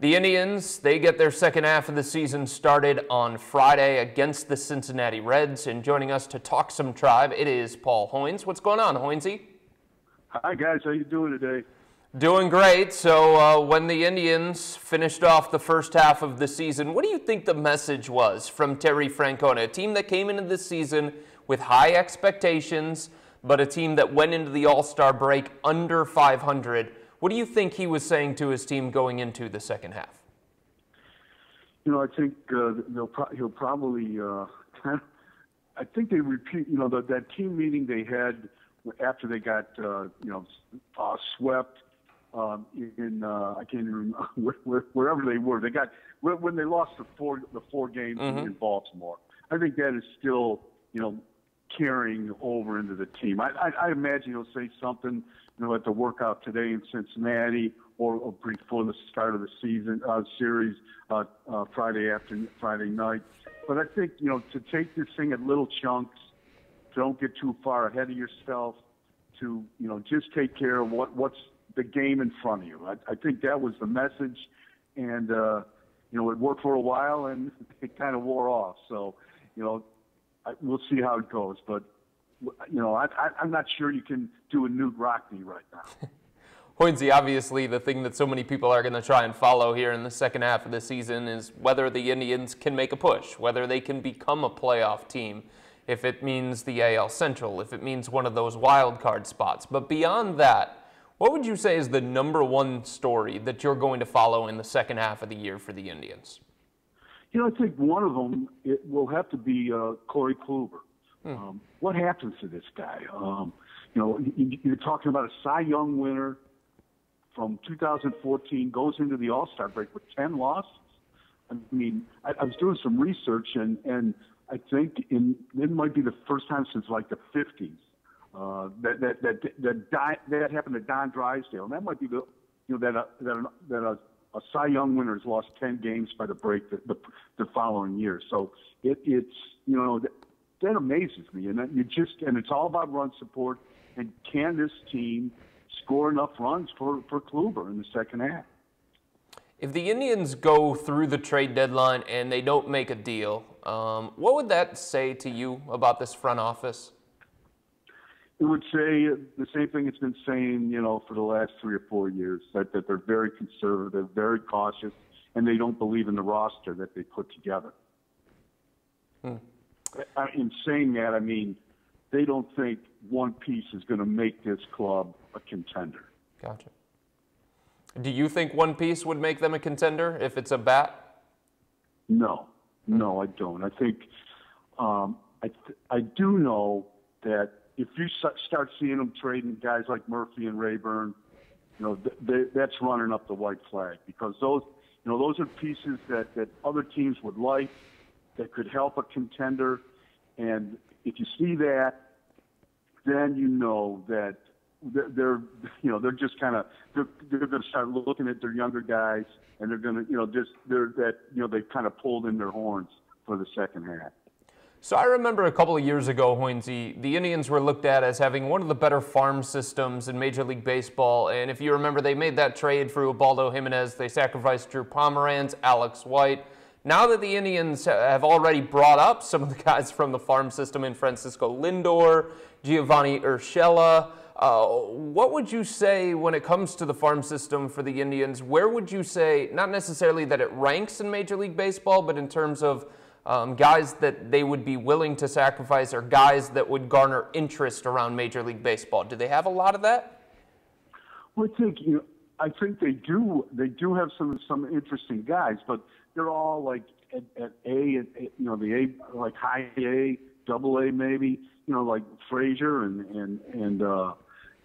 The Indians, they get their second half of the season started on Friday against the Cincinnati Reds. And joining us to talk some Tribe, it is Paul Hoynes. What's going on, Hoynesy? Hi, guys. How you doing today? Doing great. So when the Indians finished off the first half of the season, what do you think the message was from Terry Francona, a team that came into this season with high expectations, but a team that went into the All-Star break under 500? What do you think he was saying to his team going into the second half? You know, I think he'll probably I think they repeat. You know, that team meeting they had after they got swept in I can't even remember wherever they were. They got when they lost the four games in Baltimore. I think that is still carrying over into the team. I imagine he'll say something at the workout today in Cincinnati or before the start of the season series Friday night. But I think to take this thing at little chunks, don't get too far ahead of yourself. To just take care of what's the game in front of you. I think that was the message, and it worked for a while, and it kind of wore off. So we'll see how it goes, but I'm not sure you can do a Newt Rockney right now. Hoynesy, obviously the thing that so many people are going to try and follow here in the second half of the season is whether the Indians can make a push, whether they can become a playoff team, if it means the AL Central, if it means one of those wild card spots. But beyond that, what would you say is the number one story that you're going to follow in the second half of the year for the Indians? I think one of them will have to be Corey Kluber. What happens to this guy? You're talking about a Cy Young winner from 2014, goes into the All-Star break with 10 losses. I mean, I was doing some research, and I think it might be the first time since like the 50s that happened to Don Drysdale, and that might be that a Cy Young winner has lost 10 games by the break the following year. So it's that amazes me, and it's all about run support. And can this team score enough runs for Kluber in the second half? If the Indians go through the trade deadline and they don't make a deal, what would that say to you about this front office? It would say the same thing it's been saying, for the last 3 or 4 years, that they're very conservative, very cautious, and they don't believe in the roster that they put together. In saying that, I mean, they don't think one piece is going to make this club a contender. Gotcha. Do you think one piece would make them a contender if it's a bat? No, I don't. I think I do know that if you start seeing them trading guys like Murphy and Rayburn, that's running up the white flag, because those are pieces that other teams would like, that could help a contender. And if you see that, then that they're just kind of they're going to start looking at their younger guys, and they're going to they've kind of pulled in their horns for the second half. So I remember a couple of years ago, Hoynesy, the Indians were looked at as having one of the better farm systems in Major League Baseball. And if you remember, they made that trade for Ubaldo Jimenez. They sacrificed Drew Pomeranz, Alex White. Now that the Indians have already brought up some of the guys from the farm system in Francisco Lindor, Giovanni Urshela, what would you say when it comes to the farm system for the Indians? Where would you say, not necessarily that it ranks in Major League Baseball, but in terms of guys that they would be willing to sacrifice, or guys that would garner interest around Major League Baseball? Do they have a lot of that? Well, I think they do. They do have some interesting guys, but they're all like at A, the A, like high A, double A maybe. Like Frazier and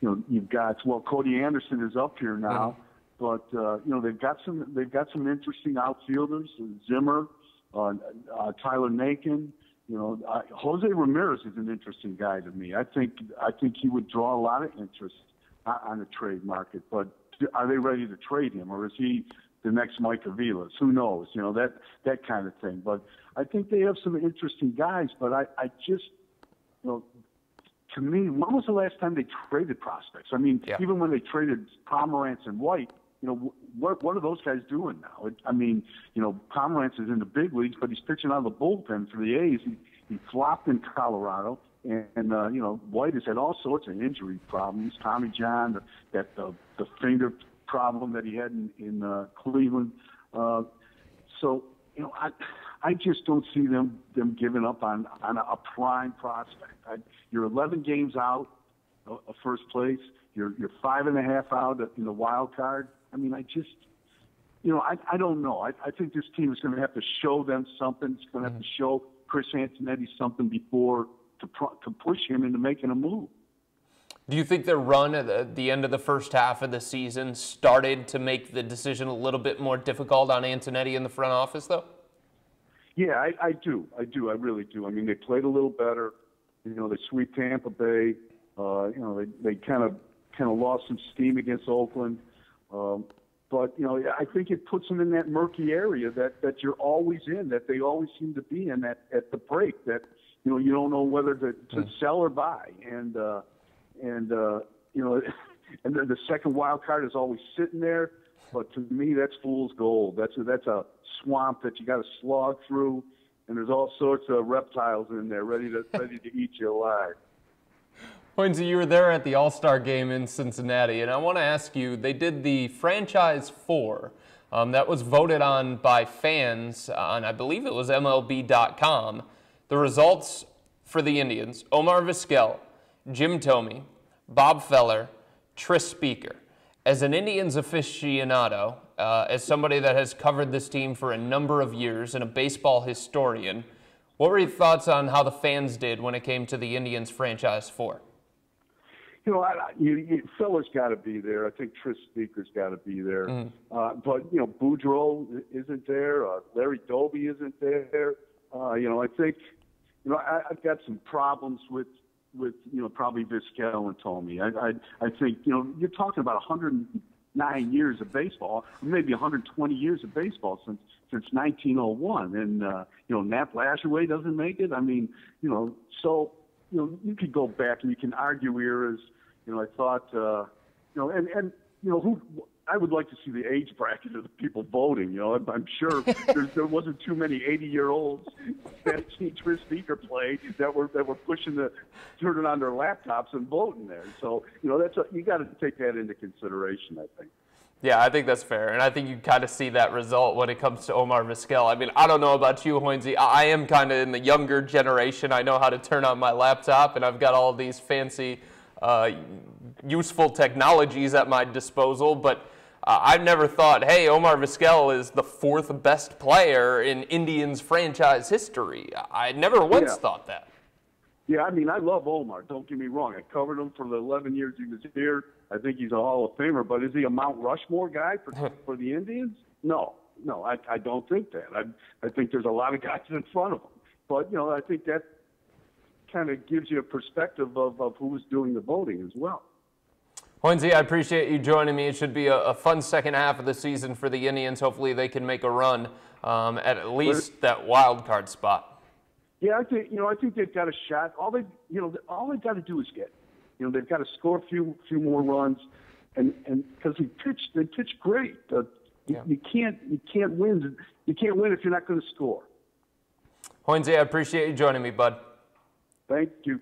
you've got Cody Anderson is up here now, but they've got some interesting outfielders, Zimmer. Tyler Nakin, Jose Ramirez is an interesting guy to me. I think he would draw a lot of interest on the trade market. But are they ready to trade him, or is he the next Mike Aviles? Who knows? That kind of thing. But I think they have some interesting guys. But I just, to me, when was the last time they traded prospects? I mean, even when they traded Pomeranz and White, what are those guys doing now? I mean, Pomerantz is in the big leagues, but he's pitching out of the bullpen for the A's. He flopped in Colorado, and White has had all sorts of injury problems. Tommy John, the finger problem that he had in Cleveland. So I just don't see them giving up on a prime prospect. You're 11 games out of first place. You're 5.5 out in the wild card. I mean, I don't know. I think this team is going to have to show them something. It's going to have to show Chris Antonetti something before to push him into making a move. Do you think their run at the end of the first half of the season started to make the decision a little bit more difficult on Antonetti in the front office, though? Yeah, I do. I really do. I mean, they played a little better. They swept Tampa Bay. They kind of lost some steam against Oakland. But I think it puts them in that murky area that you're always in, that they always seem to be in at the break. That you don't know whether to sell or buy, and then the second wild card is always sitting there. But to me, that's fool's gold. That's a swamp that you got to slog through, and there's all sorts of reptiles in there ready to eat you alive. Hoynes, you were there at the All-Star game in Cincinnati, and I want to ask you, they did the Franchise 4. That was voted on by fans on, I believe it was MLB.com. The results for the Indians: Omar Vizquel, Jim Thome, Bob Feller, Tris Speaker. As an Indians aficionado, as somebody that has covered this team for a number of years and a baseball historian, what were your thoughts on how the fans did when it came to the Indians Franchise 4? Feller's got to be there. I think Tris Speaker's got to be there. But Boudreaux isn't there. Larry Doby isn't there. I think I've got some problems with probably Vizquel and Thome. I think you're talking about 109 years of baseball, maybe 120 years of baseball since 1901, and Nap Lashaway doesn't make it. I mean, so you could go back and you can argue eras. I thought, who I would like to see the age bracket of the people voting. I'm sure there wasn't too many 80-year-olds that seen Tris Speaker play that were pushing turning on their laptops and voting there. So you got to take that into consideration, I think. Yeah, I think that's fair, and I think you kind of see that result when it comes to Omar Vizquel. I mean, I don't know about you, Hoynes. I am kind of in the younger generation. I know how to turn on my laptop, and I've got all these fancy, useful technologies at my disposal, but I've never thought, hey, Omar Vizquel is the 4th best player in Indians franchise history. I never once thought that. Yeah, I mean, I love Omar. Don't get me wrong. I covered him for the 11 years he was here. I think he's a Hall of Famer, but is he a Mount Rushmore guy for the Indians? No, I don't think that. I think there's a lot of guys in front of him. But, I think that kind of gives you a perspective of who's doing the voting as well. Hoynes, I appreciate you joining me. It should be a fun second half of the season for the Indians. Hopefully they can make a run at least that wild card spot. Yeah, I think they've got a shot. All they've got to do is get. They've got to score a few more runs, and because they pitch great. You can't win. You can't win if you're not going to score. Hoynes, I appreciate you joining me, bud. Thank you.